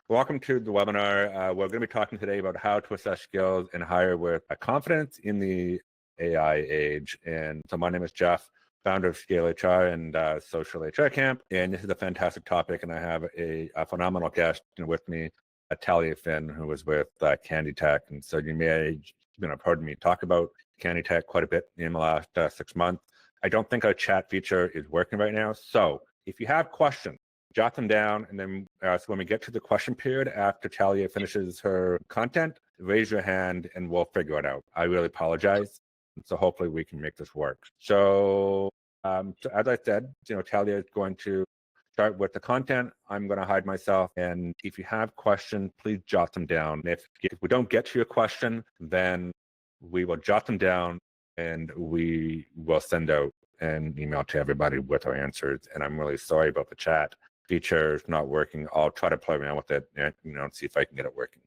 Welcome to the webinar. We're going to be talking today about how to assess skills and hire with confidence in the AI age. And so my name is Jeff, founder of ScaleHR and Social HR Camp. And this is a fantastic topic. And I have a phenomenal guest with me, Talia Finn, who was with Candy Tech. And so you may have heard me talk about Candy Tech quite a bit in the last 6 months. I don't think our chat feature is working right now. So if you have questions, jot them down, and then so when we get to the question period after Talia finishes her content, raise your hand and we'll figure it out. I really apologize. So hopefully we can make this work. So as I said, Talia is going to start with the content. I'm going to hide myself. And if you have questions, please jot them down. If we don't get to your question, then we will jot them down and we will send out an email to everybody with our answers. And I'm really sorry about the chat feature is not working. I'll try to play around with it and see if I can get it working.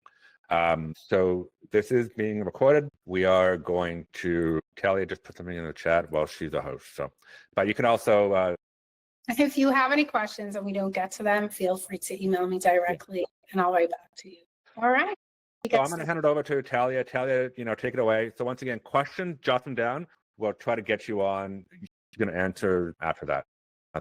So this is being recorded. We are going to, Talia just put something in the chat while she's a host. So, but you can also if you have any questions and we don't get to them, feel free to email me directly and I'll write back to you. All right. So I'm going to hand it over to Talia. Talia, take it away. So once again, questions, jot them down. We'll try to get you on. You're going to answer after that.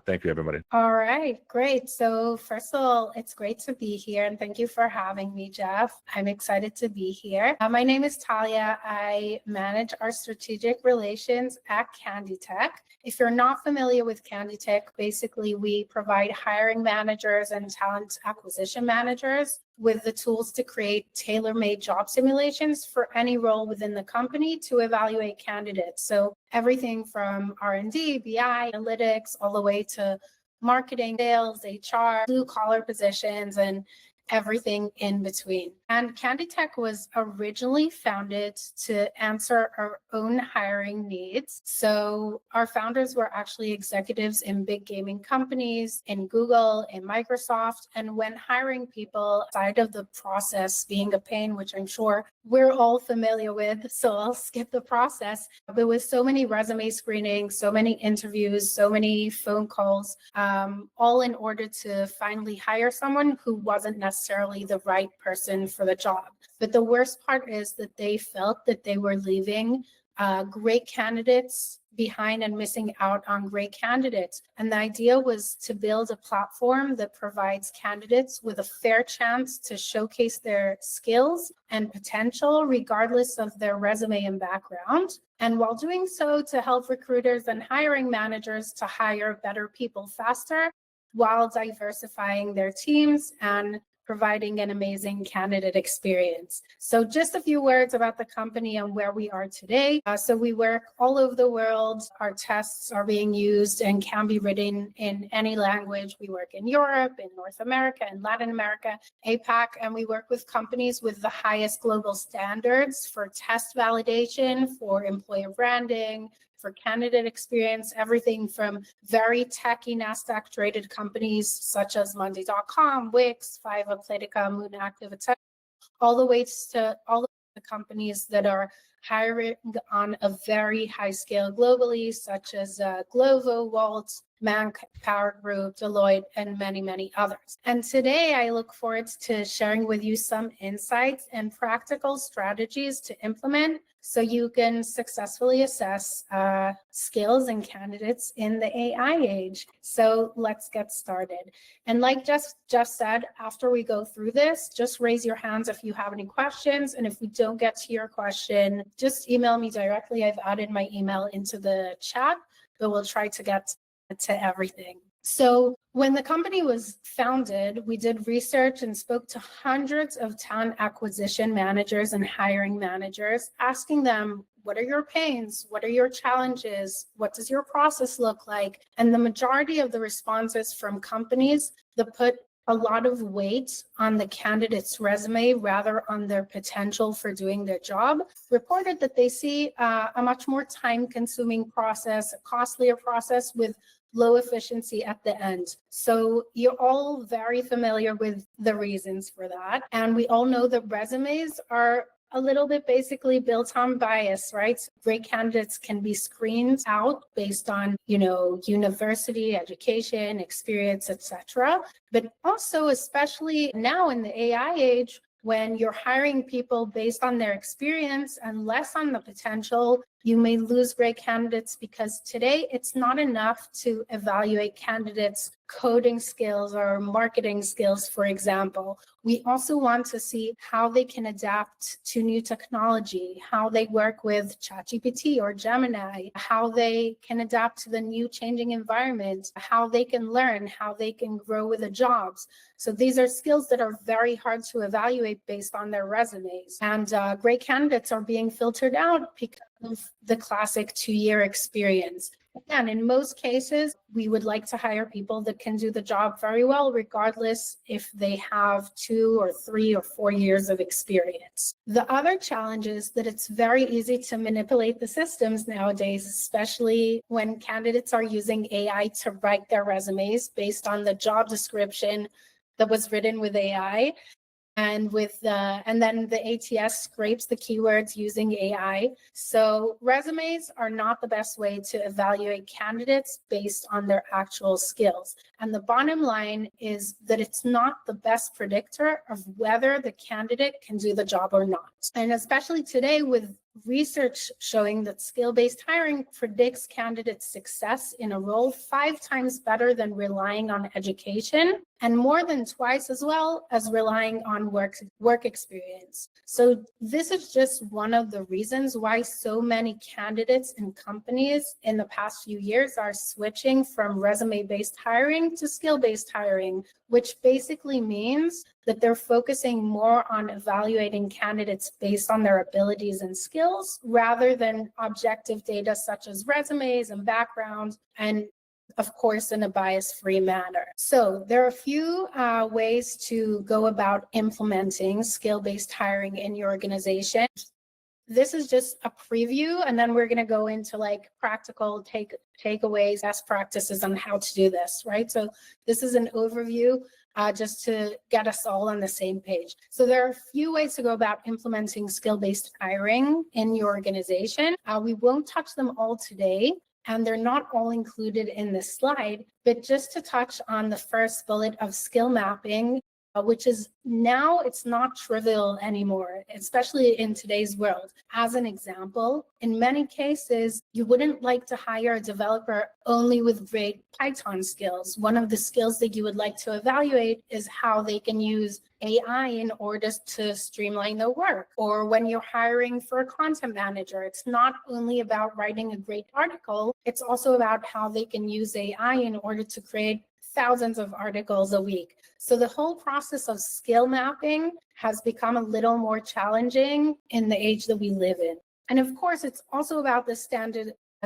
Thank you, everybody. All right, great. So first of all, it's great to be here and thank you for having me, Jeff. I'm excited to be here. My name is Talia. I manage our strategic relations at Candy Tech. If you're not familiar with Candy Tech, basically we provide hiring managers and talent acquisition managers with the tools to create tailor-made job simulations for any role within the company to evaluate candidates. So everything from R&D, BI, analytics, all the way to marketing, sales, HR, blue-collar positions, and everything in between. And Candy Tech was originally founded to answer our own hiring needs. So our founders were actually executives in big gaming companies, in Google, in Microsoft. And when hiring people, side of the process being a pain, which I'm sure we're all familiar with, so I'll skip the process. There was so many resume screenings, so many interviews, so many phone calls, all in order to finally hire someone who wasn't necessarily the right person for the job. But the worst part is that they felt that they were leaving great candidates behind and missing out on great candidates. And the idea was to build a platform that provides candidates with a fair chance to showcase their skills and potential, regardless of their resume and background. And while doing so, to help recruiters and hiring managers to hire better people faster, while diversifying their teams and providing an amazing candidate experience. So just a few words about the company and where we are today. So we work all over the world. Our tests are being used and can be written in any language. We work in Europe, in North America, in Latin America, APAC, and we work with companies with the highest global standards for test validation, for employer branding, for candidate experience, everything from very techy NASDAQ traded companies such as Monday.com, Wix, Fiverr, Playtika, Moon Active, etc., all the way to all of the companies that are hiring on a very high scale globally, such as Glovo, Walt, Manpower Group, Deloitte, and many, many others. And today I look forward to sharing with you some insights and practical strategies to implement so you can successfully assess skills and candidates in the AI age. So let's get started. And like Jeff said, after we go through this, just raise your hands if you have any questions. And if we don't get to your question, just email me directly. I've added my email into the chat, but we'll try to get to everything. So when the company was founded, we did research and spoke to hundreds of talent acquisition managers and hiring managers, asking them, what are your pains? What are your challenges? What does your process look like? And the majority of the responses from companies that put a lot of weight on the candidate's resume rather on their potential for doing their job reported that they see a much more time-consuming process, a costlier process with low efficiency at the end. So you're all very familiar with the reasons for that. And we all know that resumes are a little bit basically built on bias, right? So great candidates can be screened out based on, university, education, experience, etc. But also, especially now in the AI age, when you're hiring people based on their experience and less on the potential, you may lose great candidates because today it's not enough to evaluate candidates' coding skills or marketing skills, for example. We also want to see how they can adapt to new technology, how they work with ChatGPT or Gemini, how they can adapt to the new changing environment, how they can learn, how they can grow with the jobs. So these are skills that are very hard to evaluate based on their resumes. And great candidates are being filtered out because of the classic 2-year experience. Again, in most cases, we would like to hire people that can do the job very well, regardless if they have 2 or 3 or 4 years of experience. The other challenge is that it's very easy to manipulate the systems nowadays, especially when candidates are using AI to write their resumes based on the job description that was written with AI. And then the ATS scrapes the keywords using AI. So resumes are not the best way to evaluate candidates based on their actual skills. And the bottom line is that it's not the best predictor of whether the candidate can do the job or not. And especially today with research showing that skill-based hiring predicts candidates' success in a role 5 times better than relying on education, and more than twice as well as relying on work experience. So this is just one of the reasons why so many candidates and companies in the past few years are switching from resume-based hiring to skill-based hiring, which basically means that they're focusing more on evaluating candidates based on their abilities and skills rather than objective data such as resumes and backgrounds, and of course, in a bias-free manner. So there are a few ways to go about implementing skill-based hiring in your organization. This is just a preview, and then we're going to go into like practical takeaways, best practices on how to do this, right? So this is an overview just to get us all on the same page. So there are a few ways to go about implementing skill-based hiring in your organization. We won't touch them all today, and they're not all included in this slide, but just to touch on the first bullet of skill mapping, which is now it's not trivial anymore, especially in today's world. As an example, in many cases, you wouldn't like to hire a developer only with great Python skills. One of the skills that you would like to evaluate is how they can use AI in order to streamline their work. Or when you're hiring for a content manager, it's not only about writing a great article, it's also about how they can use AI in order to create thousands of articles a week. So the whole process of skill mapping has become a little more challenging in the age that we live in. And of course, it's also about the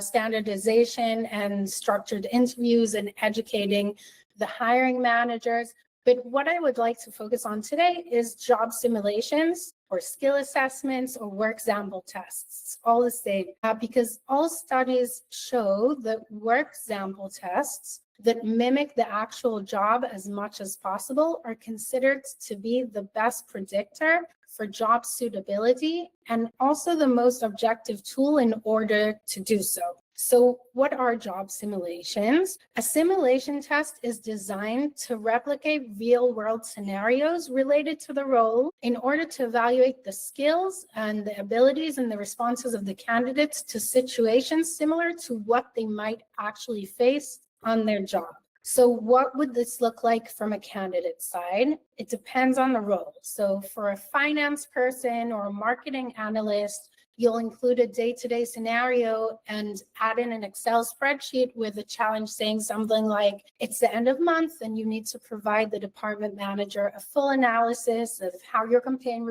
standardization and structured interviews and educating the hiring managers. But what I would like to focus on today is job simulations or skill assessments or work sample tests. It's all the same because all studies show that work sample tests that mimic the actual job as much as possible are considered to be the best predictor for job suitability and also the most objective tool in order to do so. So what are job simulations? A simulation test is designed to replicate real-world scenarios related to the role in order to evaluate the skills and the abilities and the responses of the candidates to situations similar to what they might actually face on their job. So what would this look like from a candidate side? It depends on the role. So for a finance person or a marketing analyst, you'll include a day-to-day scenario and add in an Excel spreadsheet with a challenge saying something like, it's the end of month and you need to provide the department manager a full analysis of how your campaign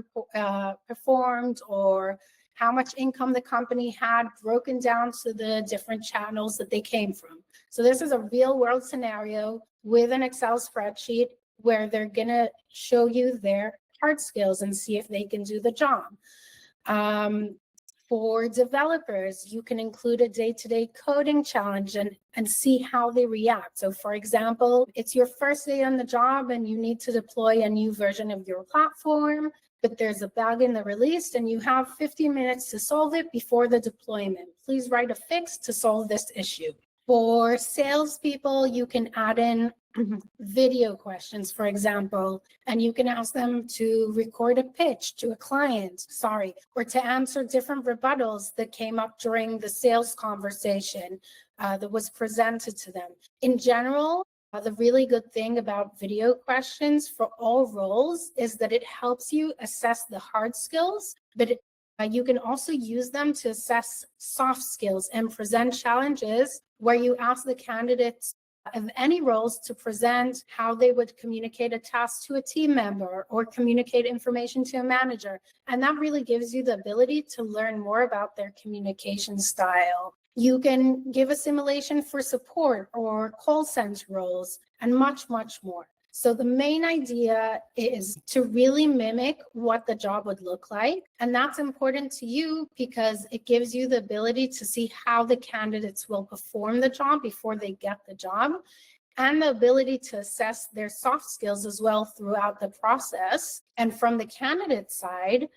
performed or how much income the company had broken down to the different channels that they came from. So this is a real world scenario with an Excel spreadsheet where they're gonna show you their hard skills and see if they can do the job. For developers, you can include a day-to-day coding challenge and see how they react. So for example, it's your first day on the job and you need to deploy a new version of your platform. but there's a bug in the release and you have 15 minutes to solve it before the deployment. Please write a fix to solve this issue. For salespeople, you can add in video questions, for example, and you can ask them to record a pitch to a client, or to answer different rebuttals that came up during the sales conversation that was presented to them. In general, the really good thing about video questions for all roles is that it helps you assess the hard skills, but you can also use them to assess soft skills and present challenges where you ask the candidates of any roles to present how they would communicate a task to a team member or communicate information to a manager. And that really gives you the ability to learn more about their communication style. You can give a simulation for support or call center roles and much, much more. So the main idea is to really mimic what the job would look like. And that's important to you because it gives you the ability to see how the candidates will perform the job before they get the job, and the ability to assess their soft skills as well throughout the process. And from the candidate side,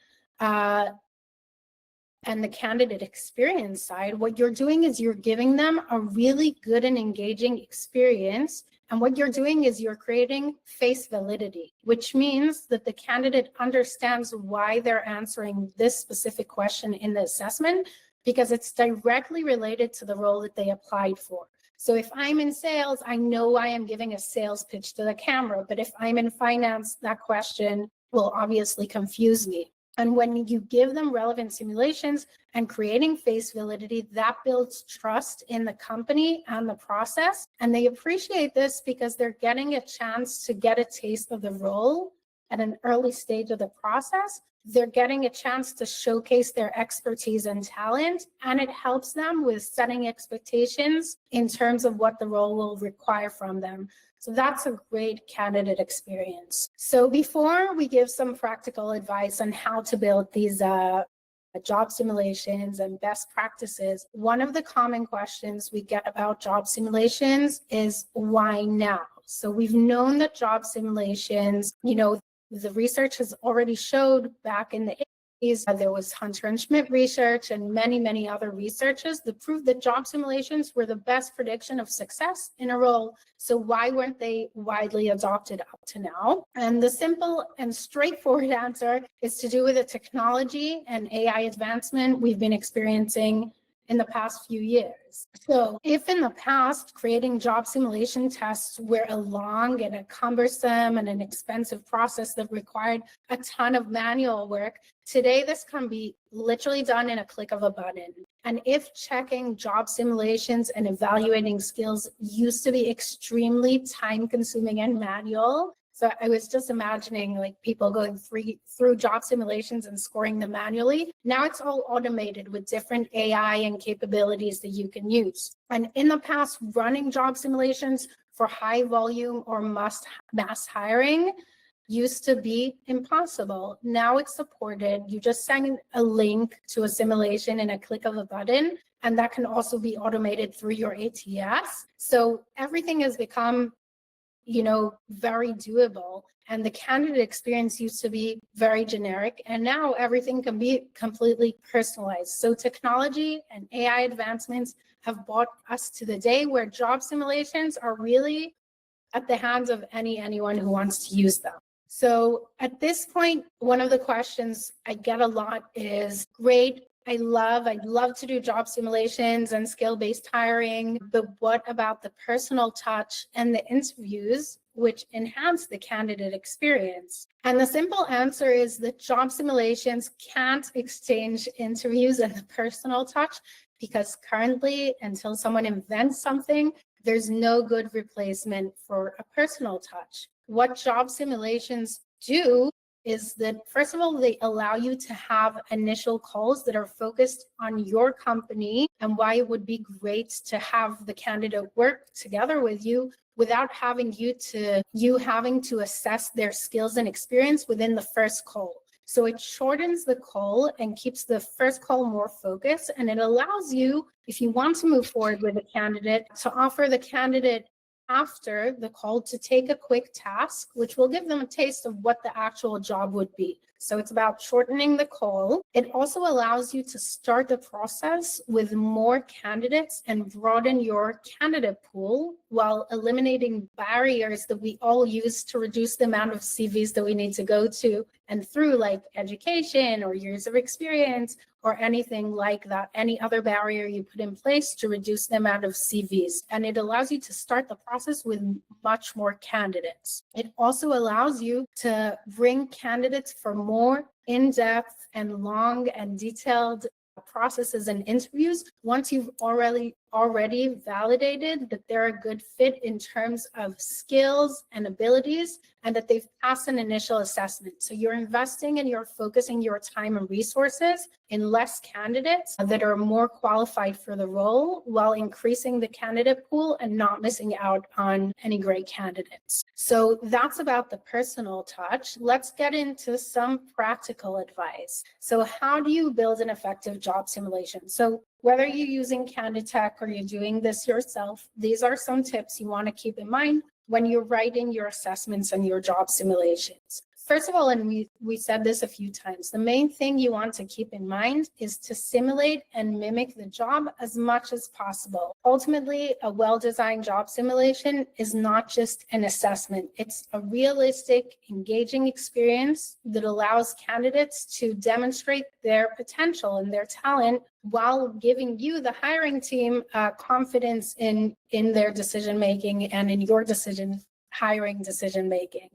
and the candidate experience side, what you're doing is you're giving them a really good and engaging experience. And what you're doing is you're creating face validity, which means that the candidate understands why they're answering this specific question in the assessment, because it's directly related to the role that they applied for. So if I'm in sales, I know I am giving a sales pitch to the camera, but if I'm in finance, that question will obviously confuse me. And when you give them relevant simulations and creating face validity, that builds trust in the company and the process. And they appreciate this because they're getting a chance to get a taste of the role at an early stage of the process. They're getting a chance to showcase their expertise and talent, and it helps them with setting expectations in terms of what the role will require from them. So that's a great candidate experience. So before we give some practical advice on how to build these job simulations and best practices, one of the common questions we get about job simulations is why now? So we've known that job simulations, the research has already showed back in the 80s, there was Hunter and Schmidt research and many, many other researches that proved that job simulations were the best prediction of success in a role. So why weren't they widely adopted up to now? And the simple and straightforward answer is to do with the technology and AI advancement we've been experiencing in the past few years. So if in the past creating job simulation tests were a long and a cumbersome and an expensive process that required a ton of manual work, today this can be literally done in a click of a button. And if checking job simulations and evaluating skills used to be extremely time-consuming and manual, so I was just imagining like people going through job simulations and scoring them manually. Now it's all automated with different AI and capabilities that you can use. And in the past, running job simulations for high volume or mass hiring used to be impossible. Now it's supported. You just send a link to a simulation in a click of a button, and that can also be automated through your ATS. So everything has become very doable. And the candidate experience used to be very generic, and now everything can be completely personalized. So technology and AI advancements have brought us to the day where job simulations are really at the hands of anyone who wants to use them. So at this point, one of the questions I get a lot is, great, I'd love to do job simulations and skill-based hiring, but what about the personal touch and the interviews which enhance the candidate experience? And the simple answer is that job simulations can't exchange interviews and the personal touch, because currently, until someone invents something, there's no good replacement for a personal touch. What job simulations do is that, first of all, they allow you to have initial calls that are focused on your company and why it would be great to have the candidate work together with you without having you having to assess their skills and experience within the first call. So it shortens the call and keeps the first call more focused, and it allows you, if you want to move forward with a candidate, to offer the candidate after the call to take a quick task, which will give them a taste of what the actual job would be. So it's about shortening the call. It also allows you to start the process with more candidates and broaden your candidate pool while eliminating barriers that we all use to reduce the amount of CVs that we need to go to and through, like education or years of experience or anything like that, any other barrier you put in place to reduce the amount of CVs. And it allows you to start the process with much more candidates. It also allows you to bring candidates for more in-depth and long and detailed processes and interviews once you've already validated that they're a good fit in terms of skills and abilities and that they've passed an initial assessment. So you're investing and you're focusing your time and resources in less candidates that are more qualified for the role while increasing the candidate pool and not missing out on any great candidates. So that's about the personal touch. Let's get into some practical advice. So how do you build an effective job simulation? So whether you're using Candidtech or you're doing this yourself, these are some tips you want to keep in mind when you're writing your assessments and your job simulations. First of all, and we said this a few times, the main thing you want to keep in mind is to simulate and mimic the job as much as possible. Ultimately, a well-designed job simulation is not just an assessment. It's a realistic, engaging experience that allows candidates to demonstrate their potential and their talent while giving you, the hiring team, confidence in their decision-making and in your hiring decision-making.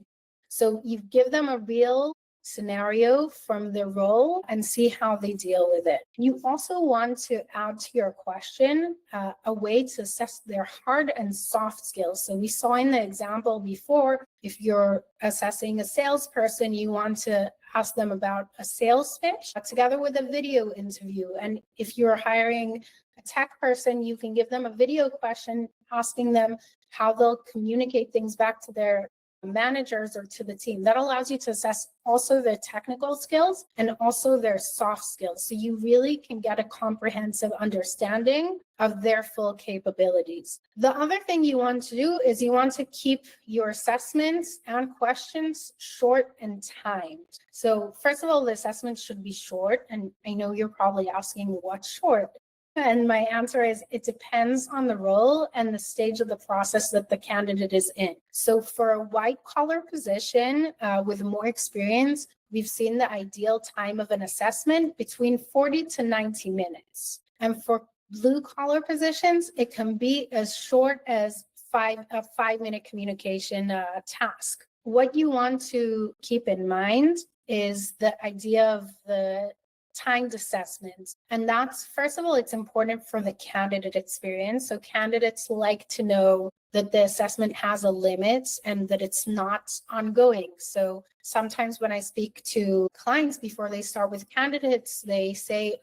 So you give them a real scenario from their role and see how they deal with it. You also want to add to your question a way to assess their hard and soft skills. So we saw in the example before, if you're assessing a salesperson, you want to ask them about a sales pitch together with a video interview. And if you're hiring a tech person, you can give them a video question asking them how they'll communicate things back to their managers or to the team. That allows you to assess also their technical skills and also their soft skills. So you really can get a comprehensive understanding of their full capabilities. The other thing you want to do is you want to keep your assessments and questions short and timed. So first of all, the assessments should be short. And I know you're probably asking what's short. And my answer is it depends on the role and the stage of the process that the candidate is in. So for a white collar position with more experience, we've seen the ideal time of an assessment between 40 to 90 minutes. And for blue collar positions, it can be as short as a 5-minute communication task. What you want to keep in mind is the idea of the timed assessments. And that's, first of all, it's important for the candidate experience. So candidates like to know that the assessment has a limit and that it's not ongoing. So sometimes when I speak to clients before they start with candidates, they say,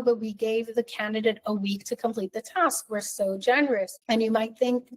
but we gave the candidate a week to complete the task. We're so generous. And you might think,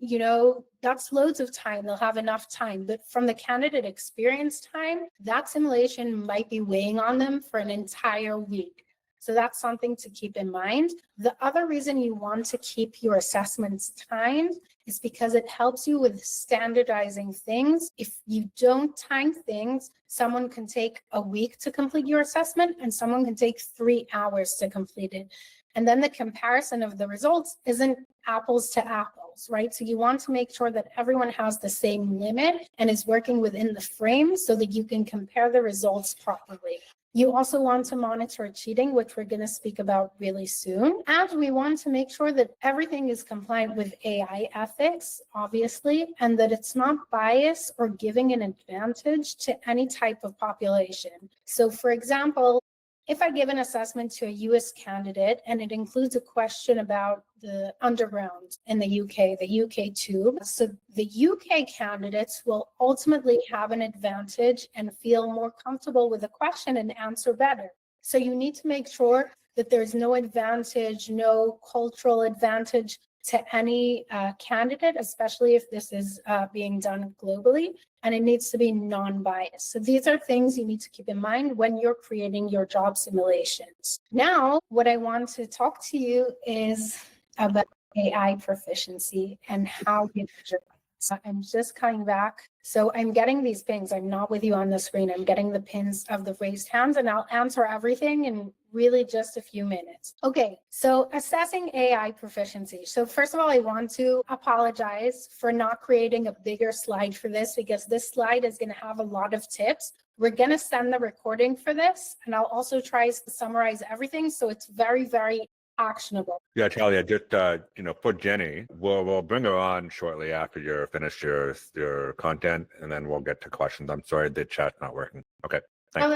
that's loads of time. They'll have enough time. But from the candidate experience time, that simulation might be weighing on them for an entire week. So that's something to keep in mind. The other reason you want to keep your assessments timed is because it helps you with standardizing things. If you don't time things, someone can take a week to complete your assessment and someone can take 3 hours to complete it. And then the comparison of the results isn't apples to apples, right? So you want to make sure that everyone has the same limit and is working within the frame so that you can compare the results properly. You also want to monitor cheating, which we're going to speak about really soon. And we want to make sure that everything is compliant with AI ethics, obviously, and that it's not biased or giving an advantage to any type of population. So, for example, if I give an assessment to a US candidate and it includes a question about the underground in the UK tube, so the UK candidates will ultimately have an advantage and feel more comfortable with the question and answer better. So you need to make sure that there's no advantage, no cultural advantage to any candidate, especially if this is being done globally, and it needs to be non-biased. So these are things you need to keep in mind when you're creating your job simulations. Now, what I want to talk to you is about AI proficiency and how we measure. So I'm just coming back. So I'm getting these pings. I'm not with you on the screen. I'm getting the pins of the raised hands, and I'll answer everything in really just a few minutes. Okay, so assessing AI proficiency. So first of all, I want to apologize for not creating a bigger slide for this, because this slide is going to have a lot of tips. We're going to send the recording for this, and I'll also try to summarize everything so it's very, very actionable. Yeah, Talia, just for Jenny, we'll bring her on shortly after you're finished your content, and then we'll get to questions. I'm sorry, the chat's not working. Okay, thanks.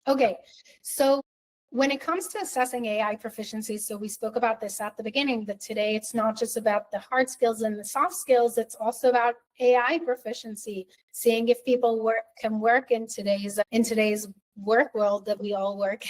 Okay, so when it comes to assessing AI proficiency, so we spoke about this at the beginning, that today it's not just about the hard skills and the soft skills, it's also about AI proficiency, seeing if people can work in today's work world that we all work.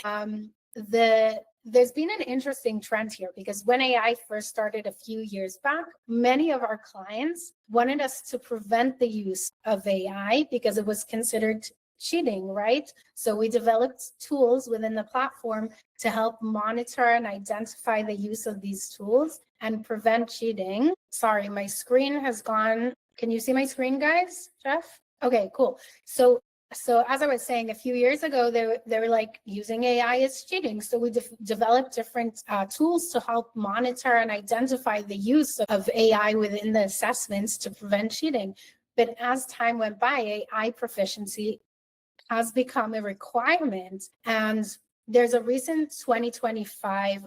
There's been an interesting trend here, because when AI first started a few years back, many of our clients wanted us to prevent the use of AI because it was considered cheating, right? So we developed tools within the platform to help monitor and identify the use of these tools and prevent cheating. Sorry, my screen has gone. Can you see my screen, guys? Jeff? Okay, cool. So as I was saying, a few years ago, they were like, using AI is cheating. So we developed different tools to help monitor and identify the use of AI within the assessments to prevent cheating. But as time went by, AI proficiency has become a requirement. And there's a recent 2025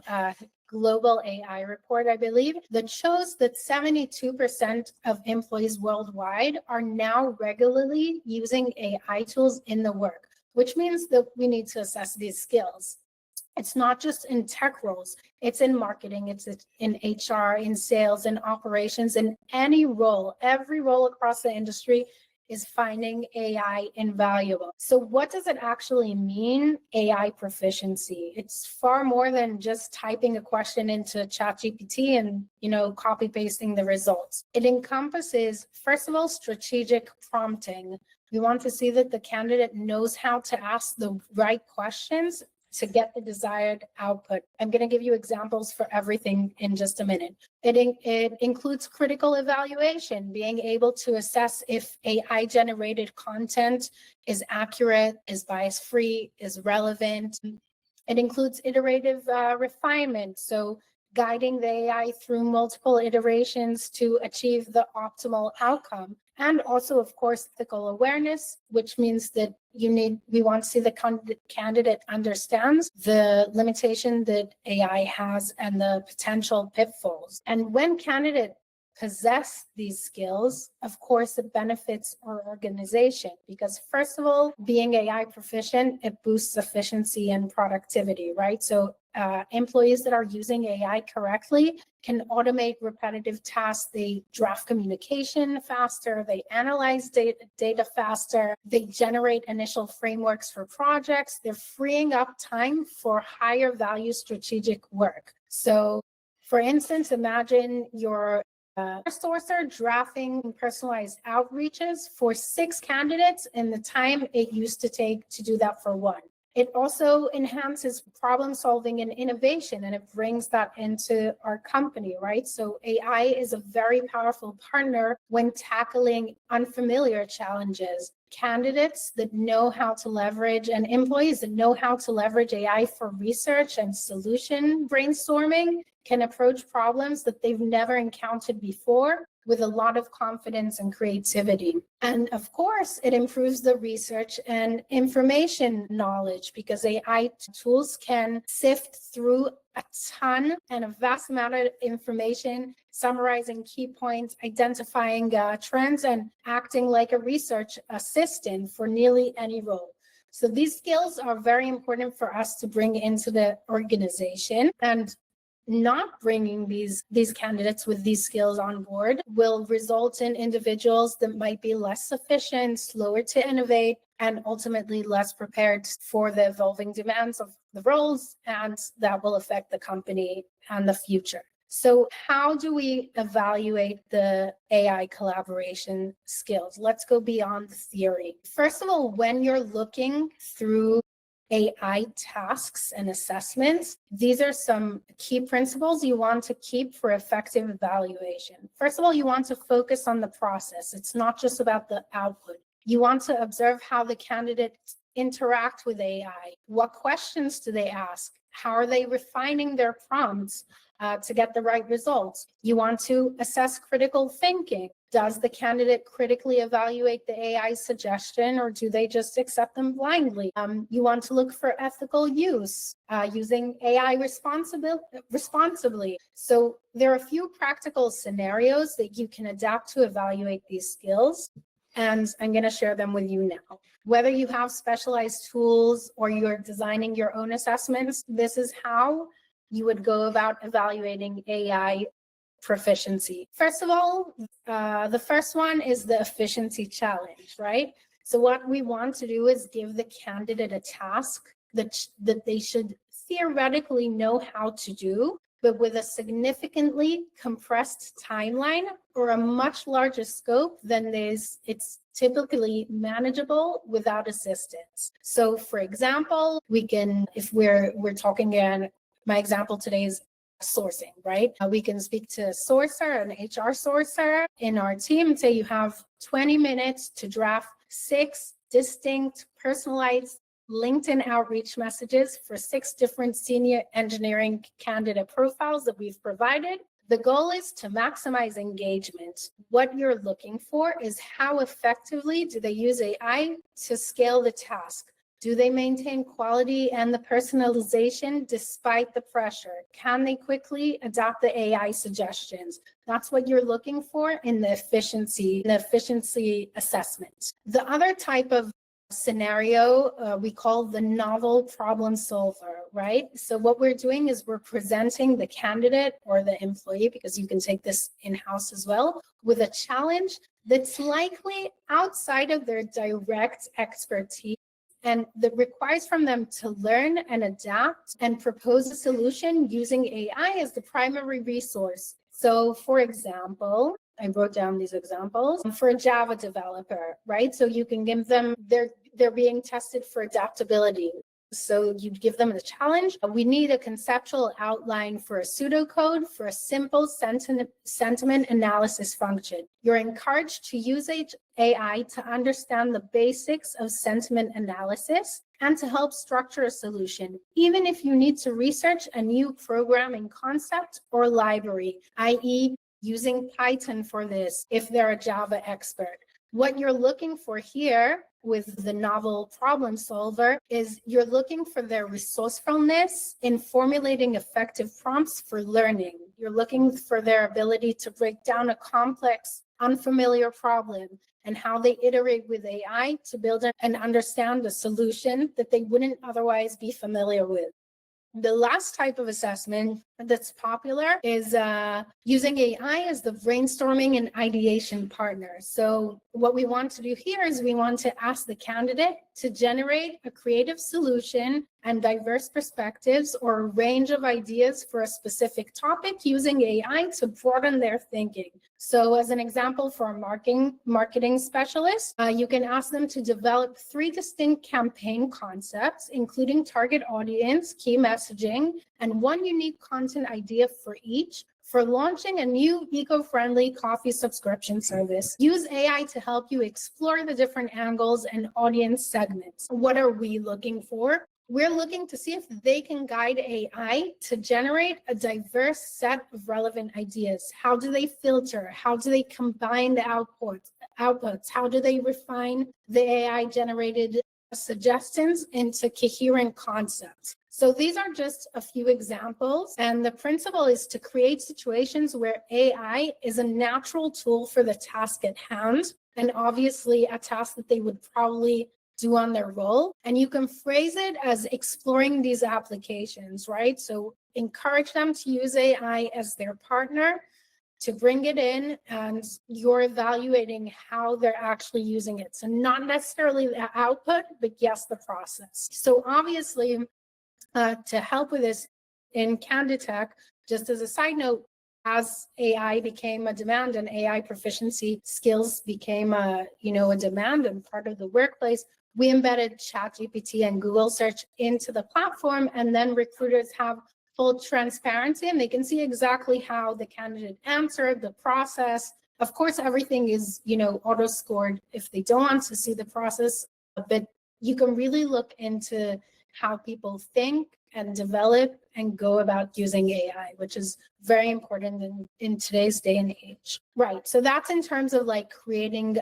global AI report, I believe, that shows that 72% of employees worldwide are now regularly using AI tools in the work, which means that we need to assess these skills. It's not just in tech roles, it's in marketing, it's in HR, in sales, in operations, in any role, every role across the industry is finding AI invaluable. So what does it actually mean, AI proficiency? It's far more than just typing a question into ChatGPT and, copy pasting the results. It encompasses, first of all, strategic prompting. We want to see that the candidate knows how to ask the right questions to get the desired output. I'm going to give you examples for everything in just a minute. It includes critical evaluation, being able to assess if AI generated content is accurate, is bias-free, is relevant. It includes iterative refinement, so guiding the AI through multiple iterations to achieve the optimal outcome. And also, of course, ethical awareness, which means that we want to see the candidate understands the limitation that AI has and the potential pitfalls. And when candidates possess these skills, of course, it benefits our organization, because first of all, being AI proficient, it boosts efficiency and productivity, right? So employees that are using AI correctly can automate repetitive tasks. They draft communication faster, they analyze data faster, they generate initial frameworks for projects, they're freeing up time for higher value strategic work. So for instance, imagine your sourcer drafting personalized outreaches for 6 candidates in the time it used to take to do that for 1. It also enhances problem solving and innovation, and it brings that into our company, right? So AI is a very powerful partner when tackling unfamiliar challenges. Candidates that know how to leverage, and employees that know how to leverage AI for research and solution brainstorming can approach problems that they've never encountered before with a lot of confidence and creativity. And of course, it improves the research and information knowledge, because AI tools can sift through a ton and a vast amount of information, summarizing key points, identifying trends, and acting like a research assistant for nearly any role. So these skills are very important for us to bring into the organization, and not bringing these candidates with these skills on board will result in individuals that might be less efficient, slower to innovate, and ultimately less prepared for the evolving demands of the roles, and that will affect the company and the future. So how do we evaluate the AI collaboration skills? Let's go beyond the theory. First of all, when you're looking through AI tasks and assessments, these are some key principles you want to keep for effective evaluation. First of all, you want to focus on the process. It's not just about the output. You want to observe how the candidates interact with AI. What questions do they ask? How are they refining their prompts to get the right results? You want to assess critical thinking. Does the candidate critically evaluate the AI suggestion, or do they just accept them blindly? You want to look for ethical use, using AI responsibly. So there are a few practical scenarios that you can adapt to evaluate these skills, and I'm going to share them with you now. Whether you have specialized tools or you're designing your own assessments, this is how you would go about evaluating AI proficiency. First of all, the first one is the efficiency challenge, right? So what we want to do is give the candidate a task that they should theoretically know how to do, but with a significantly compressed timeline or a much larger scope than it's typically manageable without assistance. So for example, we can, if we're talking again, my example today is sourcing, right? We can speak to a sourcer, an HR sourcer in our team, and say you have 20 minutes to draft 6 distinct personalized LinkedIn outreach messages for 6 different senior engineering candidate profiles that we've provided. The goal is to maximize engagement. What you're looking for is how effectively do they use AI to scale the task? Do they maintain quality and the personalization despite the pressure? Can they quickly adopt the AI suggestions? That's what you're looking for in the efficiency assessment. The other type of scenario we call the novel problem solver, right? So what we're doing is we're presenting the candidate or the employee, because you can take this in-house as well, with a challenge that's likely outside of their direct expertise, and that requires from them to learn and adapt and propose a solution using AI as the primary resource. So for example, I wrote down these examples for a Java developer, right? So you can give them, they're being tested for adaptability. So you give them the challenge. We need a conceptual outline for a pseudocode for a simple sentiment analysis function. You're encouraged to use AI to understand the basics of sentiment analysis and to help structure a solution, even if you need to research a new programming concept or library, i.e., using Python for this if they're a Java expert. What you're looking for here with the novel problem solver is you're looking for their resourcefulness in formulating effective prompts for learning. You're looking for their ability to break down a complex, unfamiliar problem and how they iterate with AI to build and understand a solution that they wouldn't otherwise be familiar with. The last type of assessment that's popular is using AI as the brainstorming and ideation partner. So what we want to do here is we want to ask the candidate to generate a creative solution and diverse perspectives or a range of ideas for a specific topic using AI to broaden their thinking. So as an example for a marketing specialist, you can ask them to develop 3 distinct campaign concepts, including target audience, key messaging, and 1 unique content idea for each for launching a new eco-friendly coffee subscription service. Use AI to help you explore the different angles and audience segments. What are we looking for? We're looking to see if they can guide AI to generate a diverse set of relevant ideas. How do they filter? How do they combine the outputs? How do they refine the AI generated suggestions into coherent concepts? So these are just a few examples, and the principle is to create situations where AI is a natural tool for the task at hand, and obviously a task that they would probably do on their role. And you can phrase it as exploring these applications, right? So encourage them to use AI as their partner to bring it in, and you're evaluating how they're actually using it. So not necessarily the output, but yes, the process. So obviously, to help with this in Canditech, just as a side note, as AI became a demand and AI proficiency skills became a demand and part of the workplace, We embedded ChatGPT and Google search into the platform, and then recruiters have full transparency and they can see exactly how the candidate answered, the process. Of course, everything is, auto scored if they don't want to see the process, but you can really look into how people think and develop and go about using AI, which is very important in today's day and age. Right, so that's in terms of like creating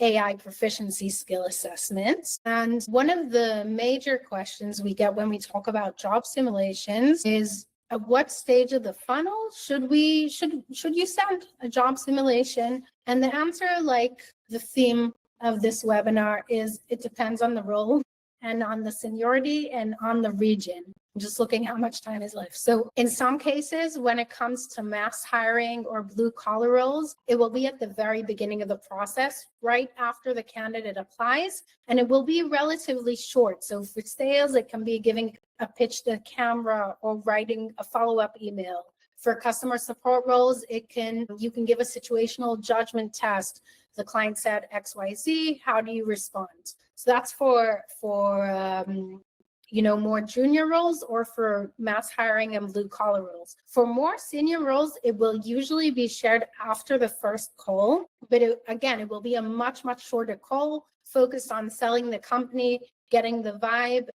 AI proficiency skill assessments. And one of the major questions we get when we talk about job simulations is, at what stage of the funnel should you send a job simulation? And the answer, like the theme of this webinar, is it depends on the role and on the seniority and on the region. I'm just looking how much time is left. So in some cases, when it comes to mass hiring or blue collar roles, it will be at the very beginning of the process, right after the candidate applies, and it will be relatively short. So for sales, it can be giving a pitch to camera or writing a follow-up email. For customer support roles, you can give a situational judgment test. The client said XYZ, how do you respond? So that's for more junior roles or for mass hiring and blue collar roles. For more senior roles, it will usually be shared after the first call, but it will be a much, much shorter call focused on selling the company, getting the vibe,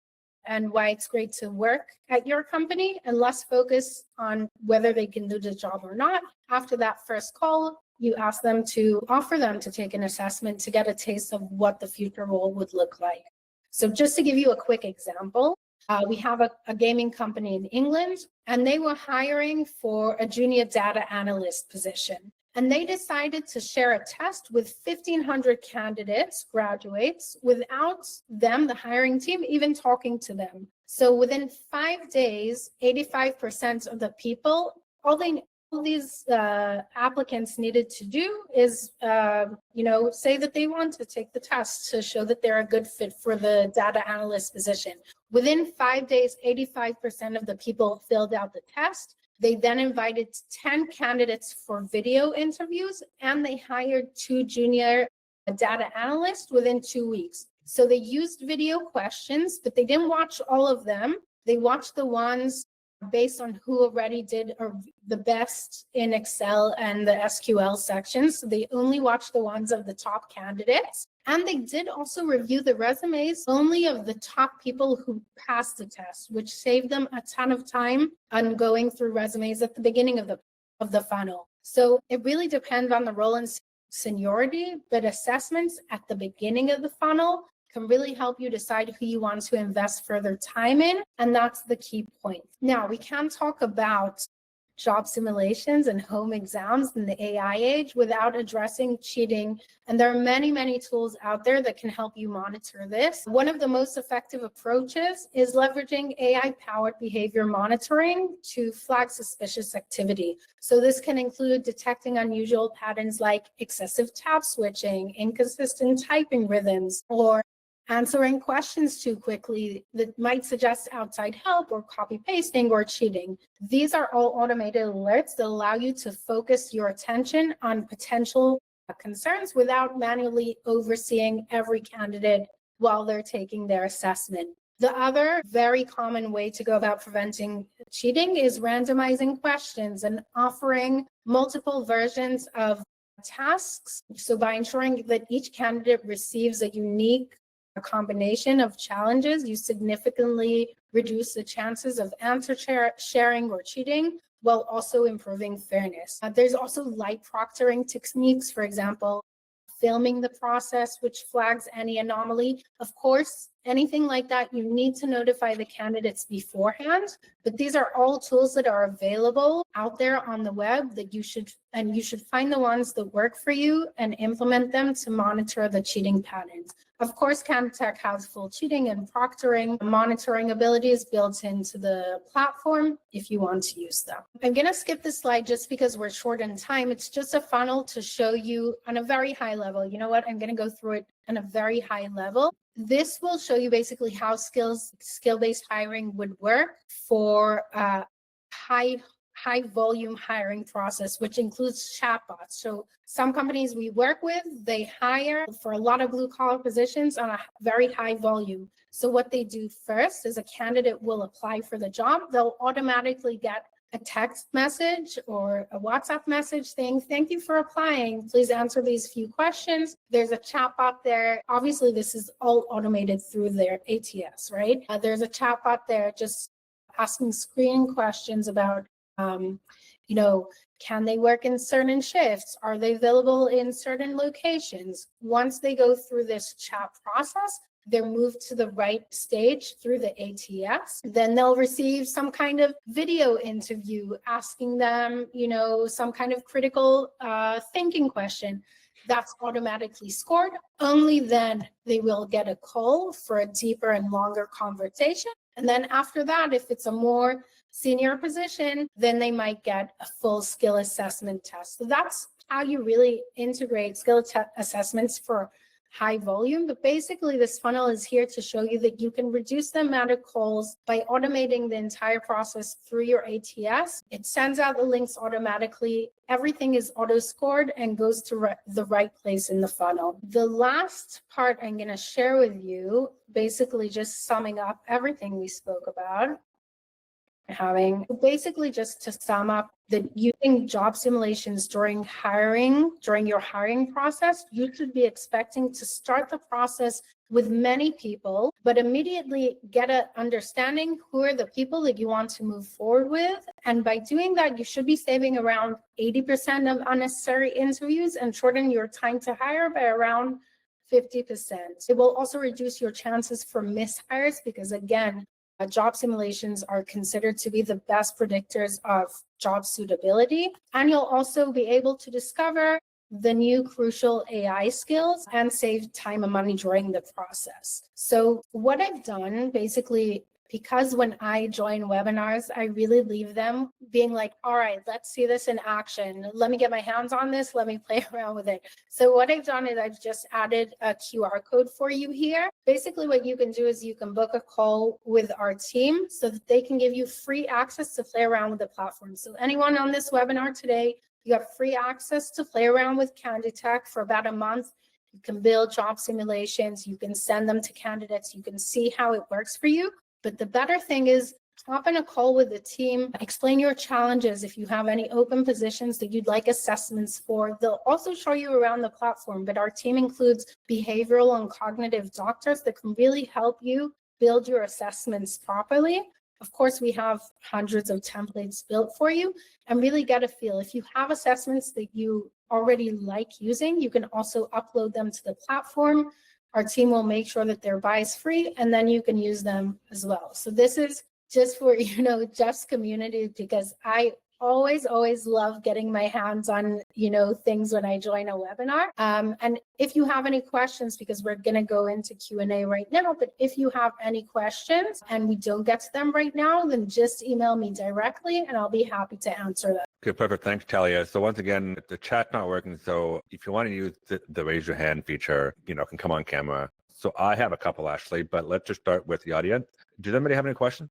and why it's great to work at your company, and less focus on whether they can do the job or not. After that first call, you ask them to offer them to take an assessment to get a taste of what the future role would look like. So just to give you a quick example, we have a gaming company in England, and they were hiring for a junior data analyst position. And they decided to share a test with 1,500 candidates, graduates, without them, the hiring team, even talking to them. So within 5 days, 85% of the people, all these applicants needed to do is, say that they want to take the test to show that they're a good fit for the data analyst position. Within 5 days, 85% of the people filled out the test. They then invited 10 candidates for video interviews, and they hired 2 junior data analysts within 2 weeks. So they used video questions, but they didn't watch all of them. They watched the ones based on who already did the best in Excel and the SQL sections. So they only watched the ones of the top candidates. And they did also review the resumes only of the top people who passed the test, which saved them a ton of time on going through resumes at the beginning of the funnel. So it really depends on the role and seniority, but assessments at the beginning of the funnel can really help you decide who you want to invest further time in. And that's the key point. Now, we can talk about job simulations and home exams in the AI age without addressing cheating. And there are many, many tools out there that can help you monitor this. One of the most effective approaches is leveraging AI-powered behavior monitoring to flag suspicious activity. So this can include detecting unusual patterns like excessive tab switching, inconsistent typing rhythms, or answering questions too quickly that might suggest outside help or copy pasting or cheating. These are all automated alerts that allow you to focus your attention on potential concerns without manually overseeing every candidate while they're taking their assessment. The other very common way to go about preventing cheating is randomizing questions and offering multiple versions of tasks. So by ensuring that each candidate receives a unique combination of challenges, you significantly reduce the chances of answer sharing or cheating, while also improving fairness. There's also light proctoring techniques, for example, filming the process, which flags any anomaly. Of course, anything like that, you need to notify the candidates beforehand, but these are all tools that are available out there on the web that you should find the ones that work for you and implement them to monitor the cheating patterns. Of course, Canditech has full cheating and proctoring monitoring abilities built into the platform if you want to use them. I'm going to skip this slide just because we're short on time. It's just a funnel to show you on a very high level. You know what? I'm going to go through it on a very high level. This will show you basically how skill-based hiring would work for high high volume hiring process, which includes chatbots. So some companies we work with, they hire for a lot of blue collar positions on a very high volume. So what they do first is a candidate will apply for the job. They'll automatically get a text message or a WhatsApp message saying, thank you for applying. Please answer these few questions. There's a chatbot there. Obviously, this is all automated through their ATS, right? There's a chatbot there just asking screening questions about, can they work in certain shifts? Are they available in certain locations? Once they go through this chat process, they're moved to the right stage through the ATS. Then they'll receive some kind of video interview asking them, some kind of critical thinking question. That's automatically scored. Only then they will get a call for a deeper and longer conversation. And then after that, if it's a more senior position, then they might get a full skill assessment test. So that's how you really integrate skill assessments for high volume. But basically, this funnel is here to show you that you can reduce the amount of calls by automating the entire process through your ATS. It sends out the links automatically. Everything is auto-scored and goes to the right place in the funnel. The last part I'm going to share with you, basically just summing up everything we spoke about, basically just to sum up, that using job simulations during your hiring process, you should be expecting to start the process with many people, but immediately get an understanding who are the people that you want to move forward with. And by doing that, you should be saving around 80% of unnecessary interviews and shorten your time to hire by around 50%. It will also reduce your chances for mishires because, again, job simulations are considered to be the best predictors of job suitability. And you'll also be able to discover the new crucial AI skills and save time and money during the process. So what I've done, basically, because when I join webinars, I really leave them being like, all right, let's see this in action. Let me get my hands on this. Let me play around with it. So what I've done is I've just added a QR code for you here. Basically, what you can do is you can book a call with our team so that they can give you free access to play around with the platform. So anyone on this webinar today, you have free access to play around with Canditech for about a month. You can build job simulations. You can send them to candidates. You can see how it works for you. But the better thing is hop in a call with the team, explain your challenges. If you have any open positions that you'd like assessments for, they'll also show you around the platform. But our team includes behavioral and cognitive doctors that can really help you build your assessments properly. Of course, we have hundreds of templates built for you and really get a feel. If you have assessments that you already like using, you can also upload them to the platform. Our team will make sure that they're bias free and then you can use them as well. So this is just for, Jeff's community, because I always love getting my hands on, things when I join a webinar. And if you have any questions, because we're going to go into Q&A right now, but if you have any questions and we don't get to them right now, then just email me directly and I'll be happy to answer them. Okay, perfect. Thanks, Talia. So once again, the chat's not working. So if you want to use the raise your hand feature, can come on camera. So I have a couple, Ashley, but let's just start with the audience. Does anybody have any questions?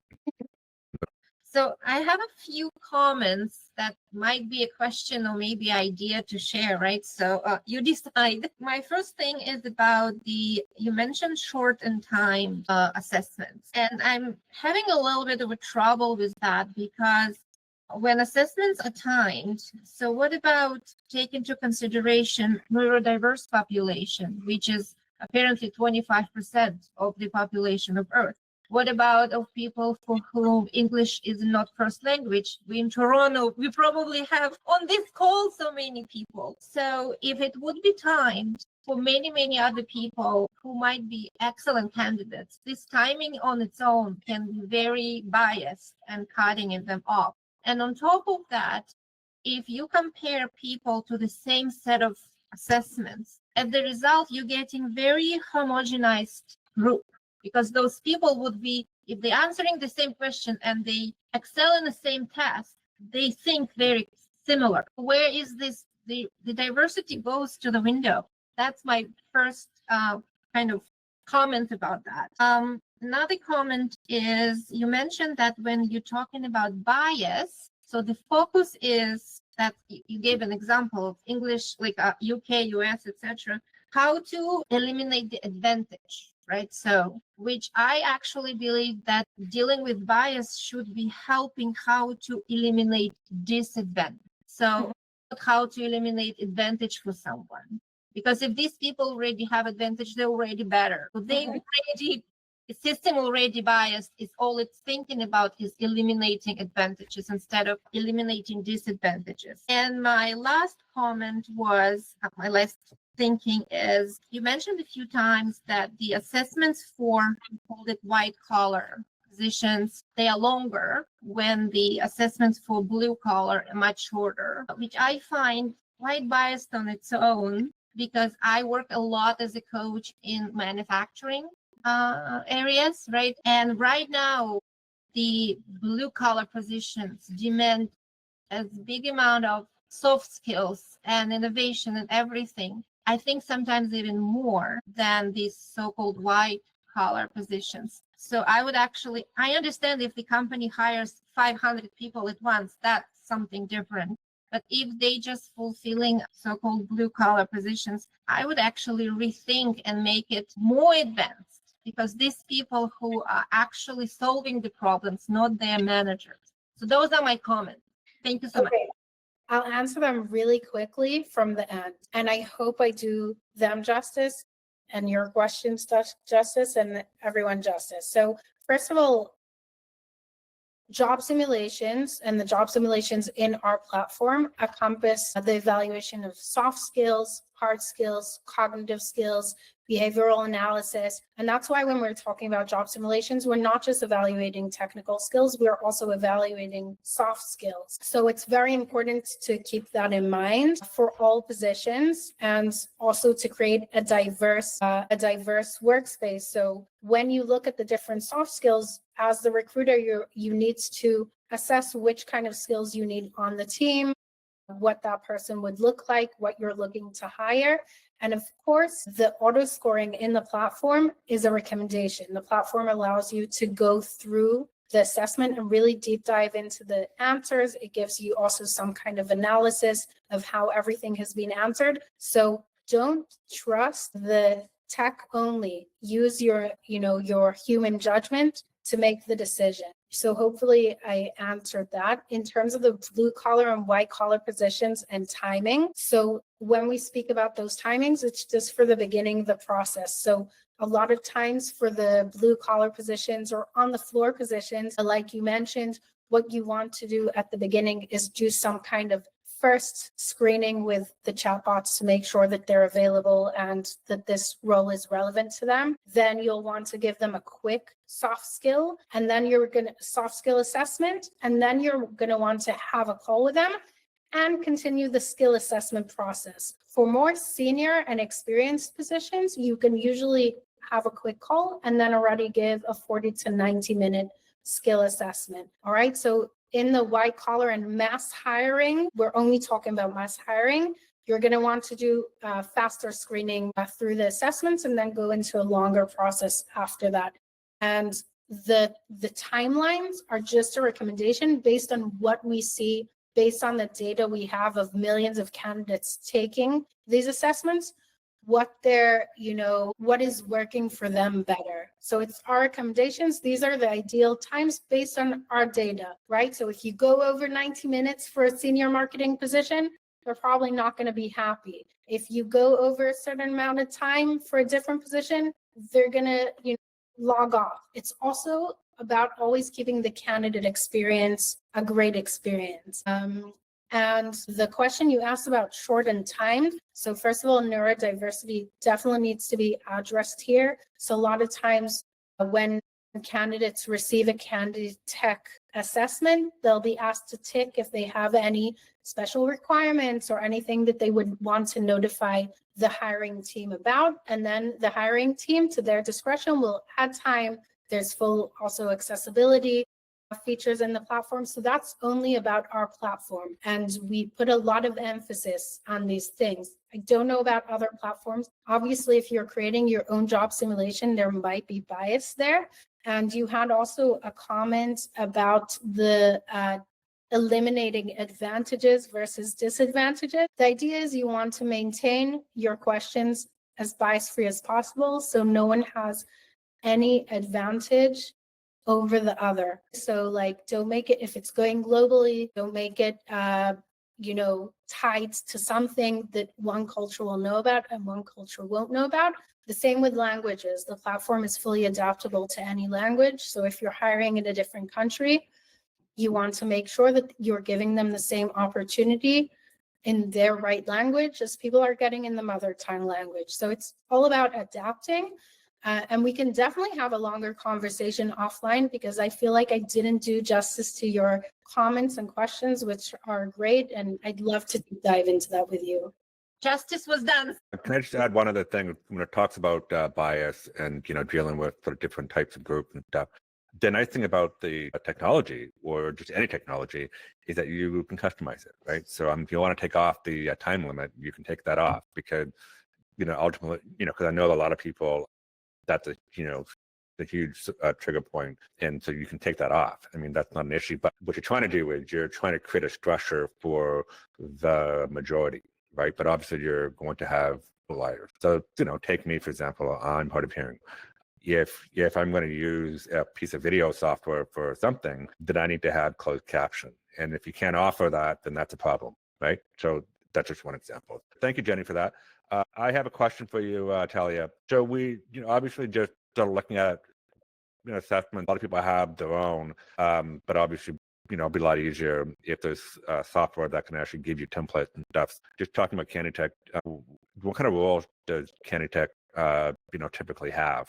So I have a few comments that might be a question or maybe idea to share, right? So you decide. My first thing is about you mentioned short and time assessments. And I'm having a little bit of a trouble with that because when assessments are timed, so what about take into consideration neurodiverse population, which is apparently 25% of the population of Earth? What about of people for whom English is not first language? We in Toronto, we probably have on this call so many people. So if it would be timed for many other people who might be excellent candidates, this timing on its own can be very biased and cutting them off. And on top of that, if you compare people to the same set of assessments, as the result, you're getting very homogenized group, because those people would be, if they're answering the same question and they excel in the same task, they think very similar. Where is this? The diversity goes to the window. That's my first kind of comment about that. Another comment is you mentioned that when you're talking about bias, So the focus is that you gave an example of English, like UK, US, etc., how to eliminate the advantage, right? So, which I actually believe that dealing with bias should be helping how to eliminate disadvantage. So, how to eliminate advantage for someone. Because if these people already have advantage, they're already better. So they already, the system already biased, is all it's thinking about is eliminating advantages instead of eliminating disadvantages. And my last comment was, my last thinking is, you mentioned a few times that the assessments for, we called it white collar positions, they are longer when the assessments for blue collar are much shorter, which I find quite biased on its own, because I work a lot as a coach in manufacturing areas, right? And right now, the blue collar positions demand a big amount of soft skills and innovation and everything. I think sometimes even more than these so-called white collar positions. So I would actually, I understand if the company hires 500 people at once, that's something different. But if they just fulfilling so-called blue collar positions, I would actually rethink and make it more advanced, because these people who are actually solving the problems, not their managers. So those are my comments. Thank you so much. I'll answer them really quickly from the end, and I hope I do them justice and your questions justice and everyone justice. So first of all, job simulations and the job simulations in our platform encompass the evaluation of soft skills, hard skills, cognitive skills, behavioral analysis. And that's why when we're talking about job simulations, we're not just evaluating technical skills, we're also evaluating soft skills. So it's very important to keep that in mind for all positions, and also to create a diverse workspace. So when you look at the different soft skills, as the recruiter, you need to assess which kind of skills you need on the team, what that person would look like, what you're looking to hire. And of course, the auto scoring in the platform is a recommendation. The platform allows you to go through the assessment and really deep dive into the answers. It gives you also some kind of analysis of how everything has been answered. So don't trust the tech only. Use your human judgment to make the decision. So hopefully I answered that. In terms of the blue collar and white collar positions and timing, so when we speak about those timings, it's just for the beginning of the process. So a lot of times for the blue collar positions or on the floor positions, like you mentioned, what you want to do at the beginning is do some kind of first screening with the chatbots to make sure that they're available and that this role is relevant to them. Then you'll want to give them a quick soft skill, and then you're going to soft skill assessment, and then you're going to want to have a call with them and continue the skill assessment process. For more senior and experienced positions, you can usually have a quick call and then already give a 40 to 90 minute skill assessment. All right. So in the white collar and mass hiring, we're only talking about mass hiring. You're going to want to do faster screening through the assessments and then go into a longer process after that. And the timelines are just a recommendation based on what we see, based on the data we have of millions of candidates taking these assessments, what is working for them better. So it's our recommendations. These are the ideal times based on our data, right? So if you go over 90 minutes for a senior marketing position, they're probably not going to be happy. If you go over a certain amount of time for a different position, they're going to log off. It's also about always keeping the candidate experience a great experience. And the question you asked about short and timed. So first of all, neurodiversity definitely needs to be addressed here. So a lot of times when candidates receive a candidate tech assessment, they'll be asked to tick if they have any special requirements or anything that they would want to notify the hiring team about. And then the hiring team, to their discretion, will add time. There's full also accessibility features in the platform. So that's only about our platform. And we put a lot of emphasis on these things. I don't know about other platforms. Obviously, if you're creating your own job simulation, there might be bias there. And you had also a comment about the eliminating advantages versus disadvantages. The idea is you want to maintain your questions as bias-free as possible, so no one has any advantage over the other. So like, don't make it, if it's going globally, don't make it, tied to something that one culture will know about and one culture won't know about. The same with languages. The platform is fully adaptable to any language. So if you're hiring in a different country, you want to make sure that you're giving them the same opportunity in their right language as people are getting in the mother tongue language. So it's all about adapting. And we can definitely have a longer conversation offline, because I feel like I didn't do justice to your comments and questions, which are great. And I'd love to dive into that with you. Justice was done. Can I just add one other thing when it talks about bias and dealing with sort of different types of groups and stuff? The nice thing about the technology, or just any technology, is that you can customize it, right? So if you want to take off the time limit, you can take that off, because ultimately, because I know a lot of people, that's a huge trigger point, and so you can take that off. I mean, that's not an issue. But what you're trying to do is you're trying to create a structure for the majority, right? But obviously, you're going to have liars. So take me for example. I'm hard of hearing. If I'm going to use a piece of video software for something, then I need to have closed caption. And if you can't offer that, then that's a problem, right? So that's just one example. Thank you, Jenny, for that. I have a question for you, Talia. So we, obviously just started looking at assessment. A lot of people have their own, but obviously, it'd be a lot easier if there's software that can actually give you templates and stuff. Just talking about Candytech, what kind of roles does Candytech, typically have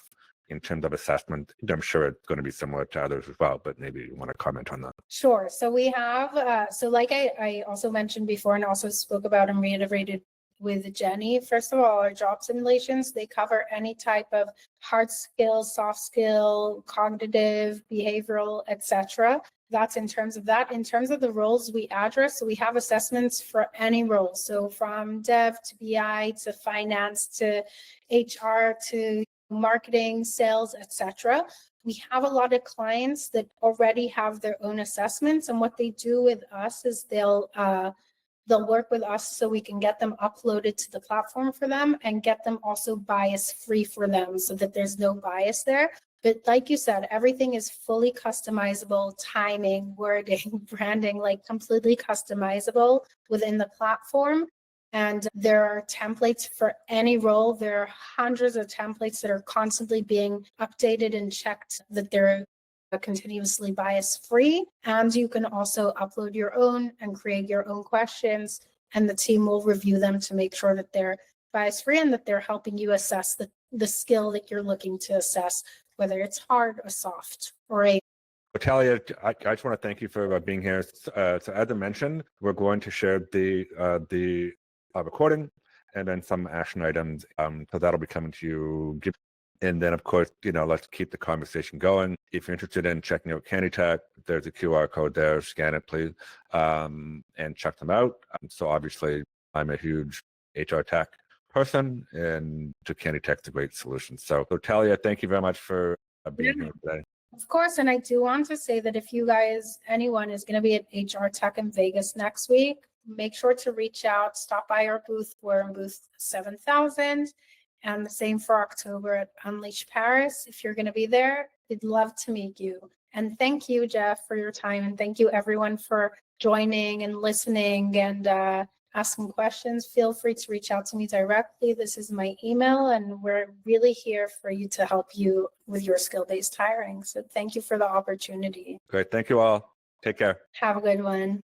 in terms of assessment? I'm sure it's going to be similar to others as well, but maybe you want to comment on that. Sure. So we have, so like I also mentioned before and also spoke about and reiterated with Jenny, first of all, our job simulations, they cover any type of hard skill, soft skill, cognitive, behavioral, etc. That's in terms of that. In terms of the roles we address, so we have assessments for any role. So from dev to BI to finance to HR to marketing, sales, etc. We have a lot of clients that already have their own assessments, and what they do with us is they'll work with us so we can get them uploaded to the platform for them and get them also bias free for them, so that there's no bias there. But like you said, everything is fully customizable, timing, wording, branding, like completely customizable within the platform. And there are templates for any role. There are hundreds of templates that are constantly being updated and checked that they're continuously bias free. And you can also upload your own and create your own questions, and the team will review them to make sure that they're bias free and that they're helping you assess the skill that you're looking to assess, whether it's hard or soft or a. Talia, I just want to thank you for being here. So as I mentioned, we're going to share the recording and then some action items. So that'll be coming to you. And then, of course, let's keep the conversation going. If you're interested in checking out Candytech, there's a QR code there. Scan it, please, and check them out. So obviously, I'm a huge HR tech person, and Candytech's a great solution. So Talia, thank you very much for being here today. Of course, and I do want to say that if you guys, anyone is going to be at HR Tech in Vegas next week, make sure to reach out, stop by our booth. We're in booth 7000. And the same for October at Unleash Paris. If you're going to be there, we'd love to meet you. And thank you, Jeff, for your time. And thank you, everyone, for joining and listening and asking questions. Feel free to reach out to me directly. This is my email, and we're really here for you to help you with your skill-based hiring. So thank you for the opportunity. Great. Thank you all. Take care. Have a good one.